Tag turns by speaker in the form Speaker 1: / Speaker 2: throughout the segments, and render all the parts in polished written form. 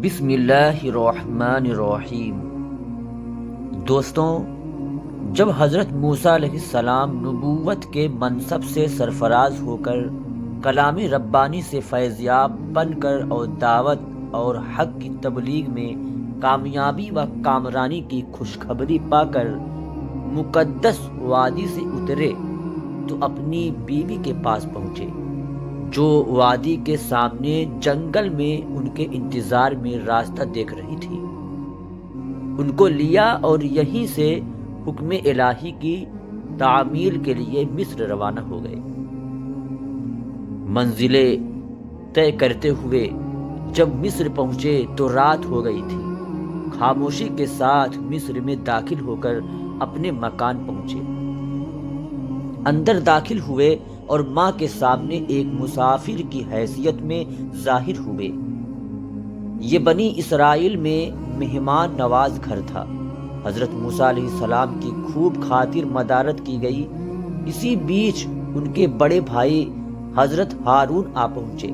Speaker 1: بسم اللہ الرحمن الرحیم۔ دوستوں، جب حضرت موسیٰ علیہ السلام نبوت کے منصب سے سرفراز ہو کر کلام ربانی سے فیضیاب بن کر اور دعوت اور حق کی تبلیغ میں کامیابی و کامرانی کی خوشخبری پا کر مقدس وادی سے اترے تو اپنی بیوی کے پاس پہنچے، جو وادی کے سامنے جنگل میں ان کے انتظار میں راستہ دیکھ رہی تھی۔ ان کو لیا اور یہیں سے حکم الہی کی تعمیل کے لیے مصر روانہ ہو گئے۔ منزلیں طے کرتے ہوئے جب مصر پہنچے تو رات ہو گئی تھی۔ خاموشی کے ساتھ مصر میں داخل ہو کر اپنے مکان پہنچے۔ اندر داخل ہوئے اور ماں کے سامنے ایک مسافر کی حیثیت میں ظاہر ہوئے۔ یہ بنی اسرائیل میں مہمان نواز گھر تھا۔ حضرت موسیٰ علیہ السلام کی خوب خاطر مدارت کی گئی۔ اسی بیچ ان کے بڑے بھائی حضرت ہارون آ پہنچے۔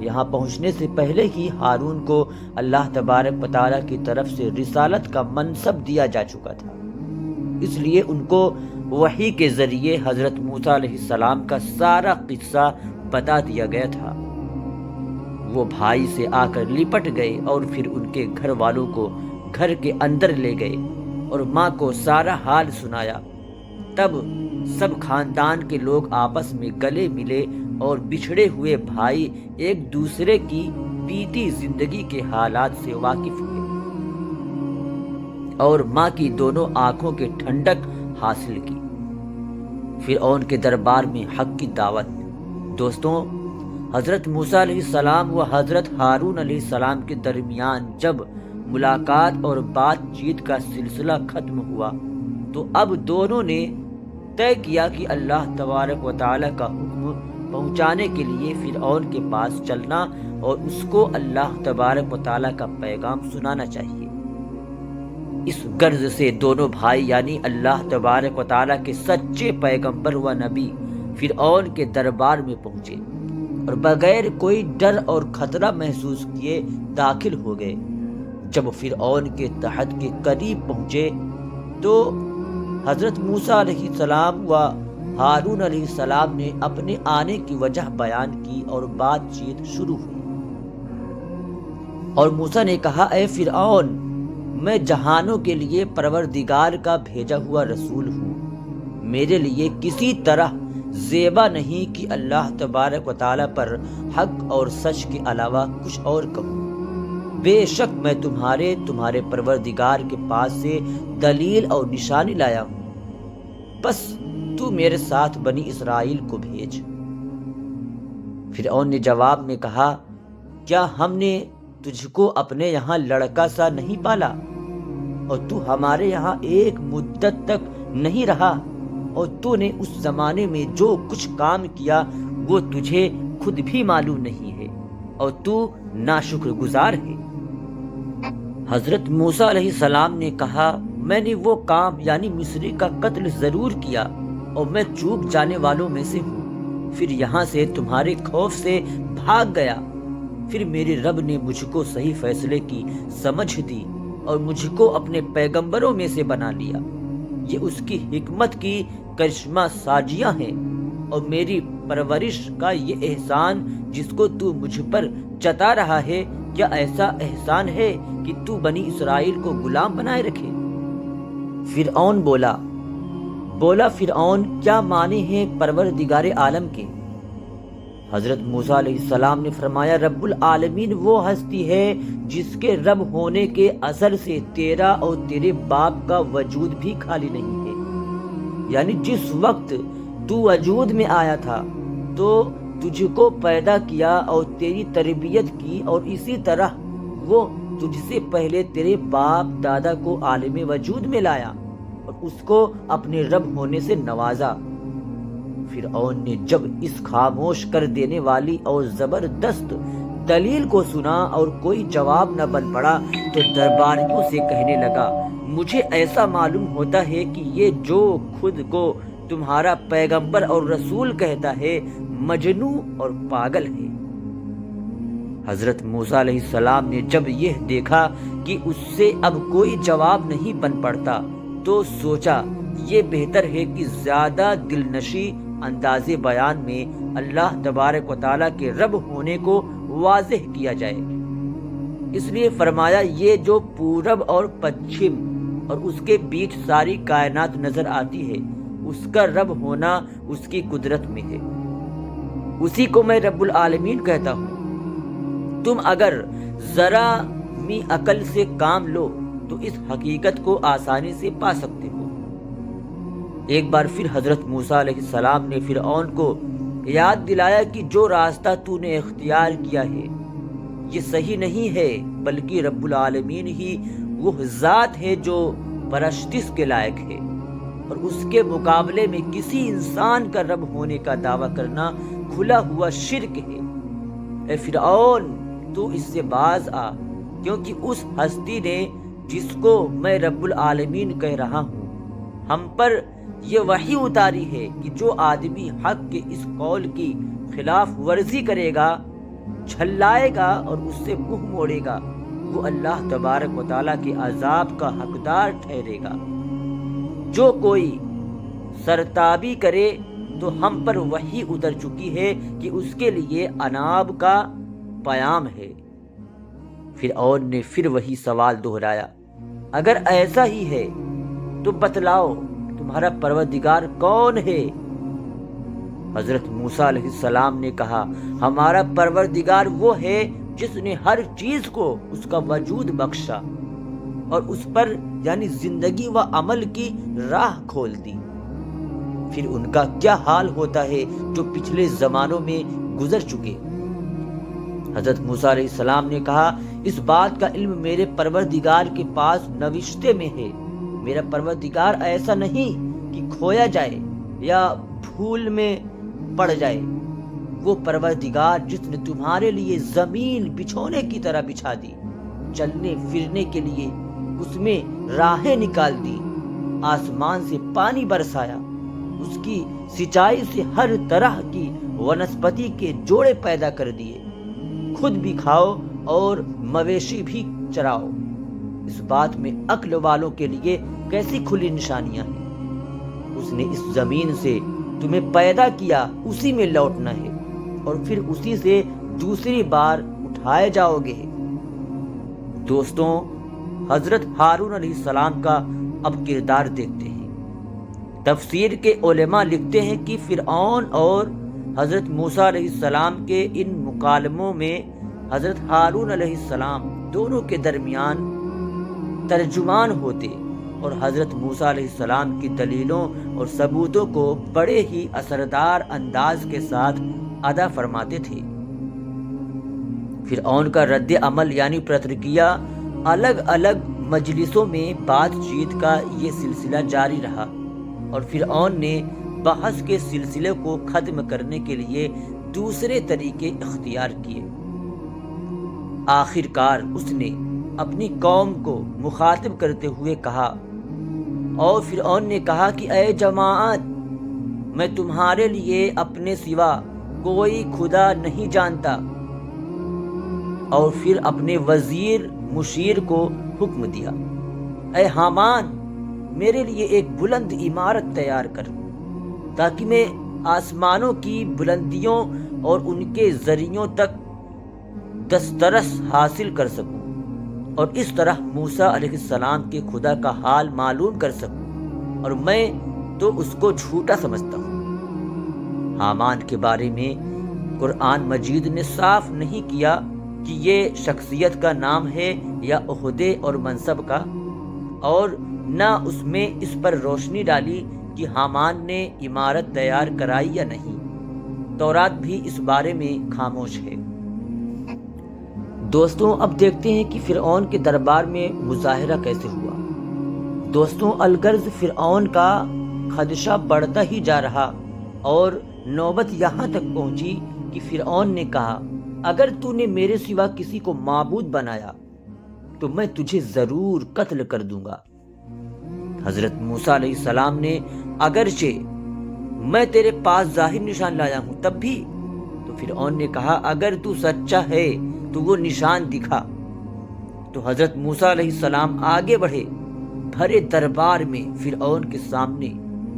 Speaker 1: یہاں پہنچنے سے پہلے ہی ہارون کو اللہ تبارک و تعالیٰ کی طرف سے رسالت کا منصب دیا جا چکا تھا، اس لیے ان کو وحی کے ذریعے حضرت موسیٰ علیہ السلام کا سارا قصہ بتا دیا گیا تھا۔ وہ بھائی سے آ کر لپٹ گئے اور پھر ان کے گھر والوں کو گھر کے اندر لے گئے اور ماں کو سارا حال سنایا۔ تب سب خاندان کے لوگ آپس میں گلے ملے اور بچھڑے ہوئے بھائی ایک دوسرے کی بیتی زندگی کے حالات سے واقف ہوئے اور ماں کی دونوں آنکھوں کے ٹھنڈک حاصل کی۔ فرعون کے دربار میں حق کی دعوت۔ دوستوں، حضرت موسیٰ علیہ السلام و حضرت ہارون علیہ السلام کے درمیان جب ملاقات اور بات چیت کا سلسلہ ختم ہوا تو اب دونوں نے طے کیا کہ اللہ تبارک و تعالیٰ کا حکم پہنچانے کے لیے فرعون کے پاس چلنا اور اس کو اللہ تبارک و تعالیٰ کا پیغام سنانا چاہیے۔ اس غرض سے دونوں بھائی یعنی اللہ تبارک و تعالیٰ کے سچے پیغمبر و نبی فرعون کے دربار میں پہنچے اور بغیر کوئی ڈر اور خطرہ محسوس کیے داخل ہو گئے۔ جب فرعون کے تحت کے قریب پہنچے تو حضرت موسیٰ علیہ السلام و ہارون علیہ السلام نے اپنے آنے کی وجہ بیان کی اور بات چیت شروع ہوئی۔ اور موسیٰ نے کہا، اے فرعون، میں جہانوں کے لیے پروردگار کا بھیجا ہوا رسول ہوں۔ میرے لیے کسی طرح زیبا نہیں کہ اللہ تبارک و تعالیٰ پر حق اور سچ کے علاوہ کچھ اور کہوں۔ بے شک میں تمہارے پروردگار کے پاس سے دلیل اور نشانی لایا ہوں، بس تو میرے ساتھ بنی اسرائیل کو بھیج۔ فرعون نے جواب میں کہا، کیا ہم نے تجھ کو اپنے یہاں لڑکا سا نہیں پالا اور تو ہمارے یہاں ایک مدت تک نہیں رہا، اور تو نے اس زمانے میں جو کچھ کام کیا وہ تجھے خود بھی معلوم نہیں ہے اور تو ناشکر گزار ہے۔ حضرت موسیٰ علیہ السلام نے کہا، میں نے وہ کام یعنی مصری کا قتل ضرور کیا اور میں چوک جانے والوں میں سے ہوں، پھر یہاں سے تمہارے خوف سے بھاگ گیا۔ پھر میرے رب نے مجھ کو صحیح فیصلے کی سمجھ دی اور مجھ کو اپنے پیغمبروں میں سے بنا لیا۔ یہ اس کی حکمت کی کرشمہ ساجیاں ہیں اور میری پرورش کا یہ احسان جس کو تو مجھ پر جتا رہا ہے، کیا ایسا احسان ہے کہ تو بنی اسرائیل کو غلام بنائے رکھے؟ فرعون بولا فرعون، کیا معنی ہیں پروردگار عالم کے؟ حضرت موسیٰ علیہ السلام نے فرمایا، رب العالمین وہ ہستی ہے جس کے رب ہونے کے اثر سے تیرا اور تیرے باپ کا وجود بھی خالی نہیں ہے، یعنی جس وقت تو وجود میں آیا تھا تو تجھ کو پیدا کیا اور تیری تربیت کی، اور اسی طرح وہ تجھ سے پہلے تیرے باپ دادا کو عالم وجود میں لایا اور اس کو اپنے رب ہونے سے نوازا۔ فرعون نے جب اس خاموش کر دینے والی اور زبردست دلیل کو سنا اور کوئی جواب نہ بن پڑا تو درباریوں سے کہنے لگا، مجھے ایسا معلوم ہوتا ہے کہ یہ جو خود کو تمہارا پیغمبر اور رسول کہتا ہے مجنوں اور پاگل ہے۔ حضرت موسیٰ علیہ السلام نے جب یہ دیکھا کہ اس سے اب کوئی جواب نہیں بن پڑتا تو سوچا یہ بہتر ہے کہ زیادہ دلنشی انداز بیان میں اللہ تبارک و تعالیٰ کے رب ہونے کو واضح کیا جائے۔ اس لیے فرمایا یہ جو پورب اور پچھم اور اس کے بیچ ساری کائنات نظر آتی ہے اس کا رب ہونا اس کی قدرت میں ہے، اسی کو میں رب العالمین کہتا ہوں۔ تم اگر ذرا می عقل سے کام لو تو اس حقیقت کو آسانی سے پا سکتے ہو۔ ایک بار پھر حضرت موسیٰ علیہ السلام نے فرعون کو یاد دلایا کہ جو راستہ تو نے اختیار کیا ہے یہ صحیح نہیں ہے، بلکہ رب العالمین ہی وہ ذات ہے جو پرستش کے لائق ہے، اور اس کے مقابلے میں کسی انسان کا رب ہونے کا دعویٰ کرنا کھلا ہوا شرک ہے۔ اے فرعون تو اس سے باز آ، کیونکہ اس ہستی نے جس کو میں رب العالمین کہہ رہا ہوں ہم پر یہ وحی اتاری ہے کہ جو آدمی حق کے اس قول کی خلاف ورزی کرے گا، جھلائے گا اور اس سے منہ موڑے گا، وہ اللہ تبارک و تعالیٰ کے عذاب کا حقدار ٹھہرے گا۔ جو کوئی سرتابی کرے تو ہم پر وحی اتر چکی ہے کہ اس کے لیے عناب کا پیام ہے۔ فرعون نے پھر وہی سوال دہرایا، اگر ایسا ہی ہے تو بتلاؤ تمہارا پروردگار کون ہے؟ حضرت موسیٰ علیہ السلام نے کہا، ہمارا پروردگار وہ ہے جس نے ہر چیز کو اس کا وجود بخشا اور اس پر یعنی زندگی و عمل کی راہ کھول دی۔ پھر ان کا کیا حال ہوتا ہے جو پچھلے زمانوں میں گزر چکے؟ حضرت موسیٰ علیہ السلام نے کہا، اس بات کا علم میرے پروردگار کے پاس نوشتے میں ہے۔ میرا پروردگار ایسا نہیں کہ کھویا جائے یا بھول میں پڑ جائے۔ وہ پروردگار جس نے تمہارے لیے زمین بچھونے کی طرح بچھا دی، چلنے پھرنے کے لیے اس میں راہیں نکال دی، آسمان سے پانی برسایا، اس کی سچائی سے ہر طرح کی ونسپتی کے جوڑے پیدا کر دیے، خود بھی کھاؤ اور مویشی بھی چراؤ۔ اس بات میں عقل والوں کے لیے کیسی کھلی نشانیاں ہیں۔ اس نے اس زمین سے تمہیں پیدا کیا، اسی میں لوٹنا ہے اور پھر اسی سے دوسری بار اٹھائے جاؤ گے۔ دوستوں، حضرت ہارون علیہ السلام کا اب کردار دیکھتے ہیں۔ تفسیر کے علماء لکھتے ہیں کہ فرعون اور حضرت موسیٰ علیہ السلام کے ان مکالموں میں حضرت ہارون علیہ السلام دونوں کے درمیان ترجمان ہوتے اور حضرت موسیٰ علیہ السلام کی دلیلوں اور ثبوتوں کو بڑے ہی اثردار انداز کے ساتھ ادا فرماتے تھے۔ فرعون کا رد عمل یعنی پرتکریہ الگ الگ مجلسوں میں بات چیت کا یہ سلسلہ جاری رہا اور فرعون نے بحث کے سلسلے کو ختم کرنے کے لیے دوسرے طریقے اختیار کیے۔ آخر کار اس نے اپنی قوم کو مخاطب کرتے ہوئے کہا، اور فرعون نے کہا کہ اے جماعت، میں تمہارے لیے اپنے سوا کوئی خدا نہیں جانتا، اور پھر اپنے وزیر مشیر کو حکم دیا، اے حامان، میرے لیے ایک بلند عمارت تیار کر تاکہ میں آسمانوں کی بلندیوں اور ان کے ذریعوں تک دسترس حاصل کر سکوں اور اس طرح موسیٰ علیہ السلام کے خدا کا حال معلوم کر سکوں، اور میں تو اس کو جھوٹا سمجھتا ہوں۔ حامان کے بارے میں قرآن مجید نے صاف نہیں کیا کہ یہ شخصیت کا نام ہے یا عہدے اور منصب کا، اور نہ اس میں اس پر روشنی ڈالی کہ حامان نے عمارت تیار کرائی یا نہیں۔ تورات بھی اس بارے میں خاموش ہے۔ دوستوں، اب دیکھتے ہیں کہ فرعون کے دربار میں مظاہرہ کیسے ہوا۔ دوستوں، الغرض فرعون کا خدشہ بڑھتا ہی جا رہا اور نوبت یہاں تک پہنچی کہ فرعون نے کہا، اگر تو نے میرے سوا کسی کو معبود بنایا تو میں تجھے ضرور قتل کر دوں گا۔ حضرت موسیٰ علیہ السلام نے اگرچہ میں تیرے پاس ظاہر نشان لایا ہوں تب بھی، تو فرعون نے کہا، اگر تو سچا ہے تو وہ نشان دکھا۔ تو حضرت موسیٰ علیہ السلام آگے بڑھے، بھرے دربار میں فرعون کے سامنے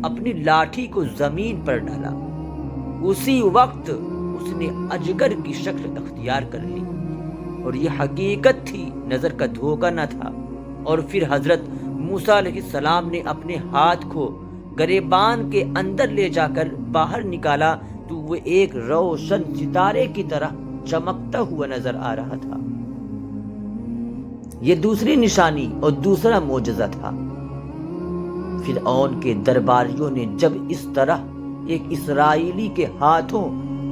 Speaker 1: اپنی لاٹھی کو زمین پر ڈالا۔ اسی وقت اس نے اجگر کی شکل اختیار کر لی، اور یہ حقیقت تھی، نظر کا دھوکہ نہ تھا۔ اور پھر حضرت موسیٰ علیہ السلام نے اپنے ہاتھ کو گریبان کے اندر لے جا کر باہر نکالا تو وہ ایک روشن ستارے کی طرح چمکتا ہوا نظر آ رہا تھا۔ یہ دوسری نشانی اور دوسرا معجزہ تھا۔ فرعون کے درباریوں نے جب اس طرح ایک اسرائیلی کے ہاتھوں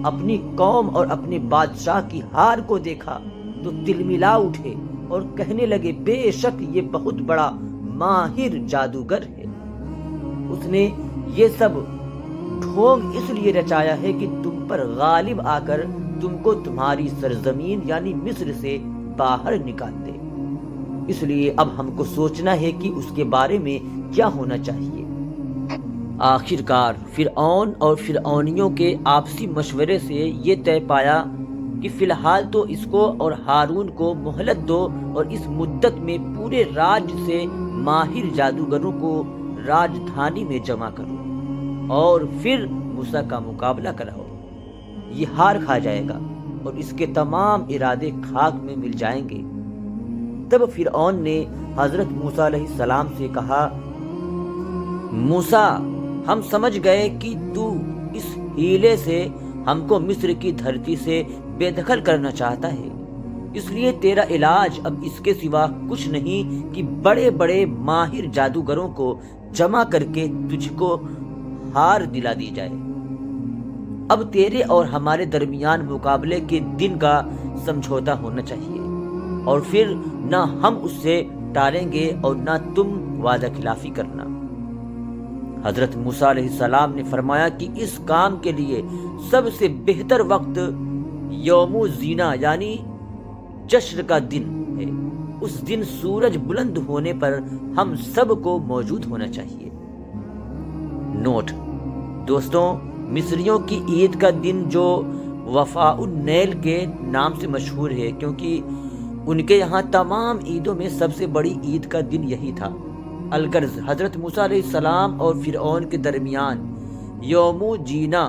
Speaker 1: اپنی قوم اور اپنے بادشاہ کی ہار کو دیکھا تو تلملا اٹھے اور کہنے لگے، بے شک یہ بہت بڑا ماہر جادوگر ہے۔ اس نے یہ سب ڈھونگ اس لیے رچایا ہے کہ تم پر غالب آ کر تم کو تمہاری سرزمین یعنی مصر سے باہر نکال دے۔ اس لیے اب ہم کو سوچنا ہے کہ اس کے بارے میں کیا ہونا چاہیے۔ آخر کار فرعون اور فرعونیوں کے آپسی مشورے سے یہ طے پایا کہ فی الحال تو اس کو اور ہارون کو مہلت دو، اور اس مدت میں پورے راج سے ماہر جادوگروں کو راجدھانی میں جمع کرو اور پھر موسیٰ کا مقابلہ کراؤ۔ یہ ہار کھا جائے گا اور اس کے تمام ارادے خاک میں مل جائیں گے۔ تب فرعون نے حضرت موسیٰ علیہ السلام سے کہا، موسیٰ، ہم سمجھ گئے کہ تو اس ہیلے سے ہم کو مصر کی دھرتی سے بے دخل کرنا چاہتا ہے، اس لیے تیرا علاج اب اس کے سوا کچھ نہیں کہ بڑے بڑے ماہر جادوگروں کو جمع کر کے تجھ کو ہار دلا دی جائے۔ اب تیرے اور ہمارے درمیان مقابلے کے دن کا سمجھوتا ہونا چاہیے، اور پھر نہ ہم اس سے ٹالیں گے اور نہ تم وعدہ خلافی کرنا۔ حضرت موسیٰ علیہ السلام نے فرمایا کہ اس کام کے لیے سب سے بہتر وقت یوم زینہ یعنی جشن کا دن ہے۔ اس دن سورج بلند ہونے پر ہم سب کو موجود ہونا چاہیے۔ نوٹ: دوستوں، مصریوں کی عید کا دن جو وفاء النیل کے نام سے مشہور ہے، کیونکہ ان کے یہاں تمام عیدوں میں سب سے بڑی عید کا دن یہی تھا۔ الغرض حضرت موسیٰ علیہ السلام اور فرعون کے درمیان یوم جینا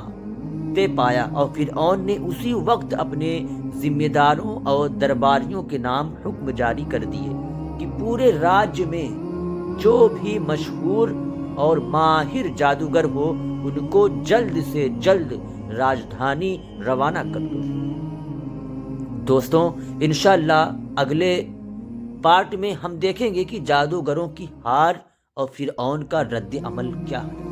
Speaker 1: طے پایا، اور فرعون نے اسی وقت اپنے ذمہ داروں اور درباریوں کے نام حکم جاری کر دیے کہ پورے راج میں جو بھی مشہور اور ماہر جادوگر ہو ان کو جلد سے جلد راجدھانی روانہ کر دو۔ دوستوں، انشاءاللہ اگلے پارٹ میں ہم دیکھیں گے کہ جادوگروں کی ہار اور فرعون کا رد عمل کیا ہے۔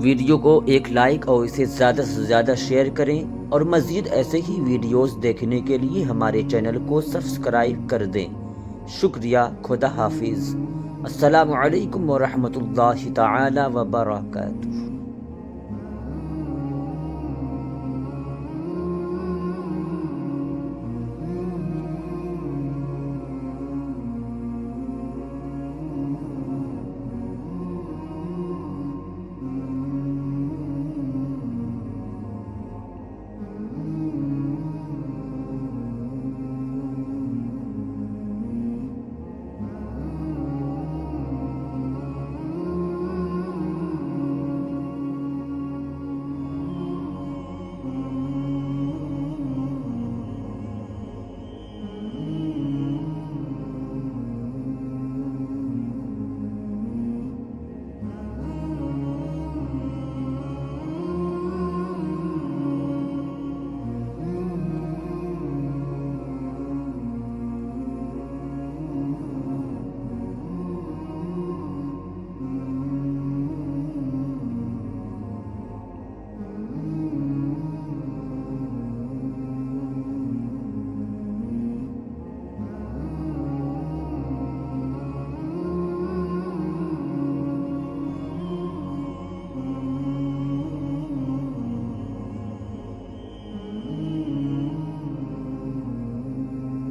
Speaker 1: ویڈیو کو ایک لائک اور اسے زیادہ سے زیادہ شیئر کریں، اور مزید ایسے ہی ویڈیوز دیکھنے کے لیے ہمارے چینل کو سبسکرائب کر دیں۔ شکریہ، خدا حافظ، السلام علیکم ورحمۃ اللہ تعالی وبرکاتہ۔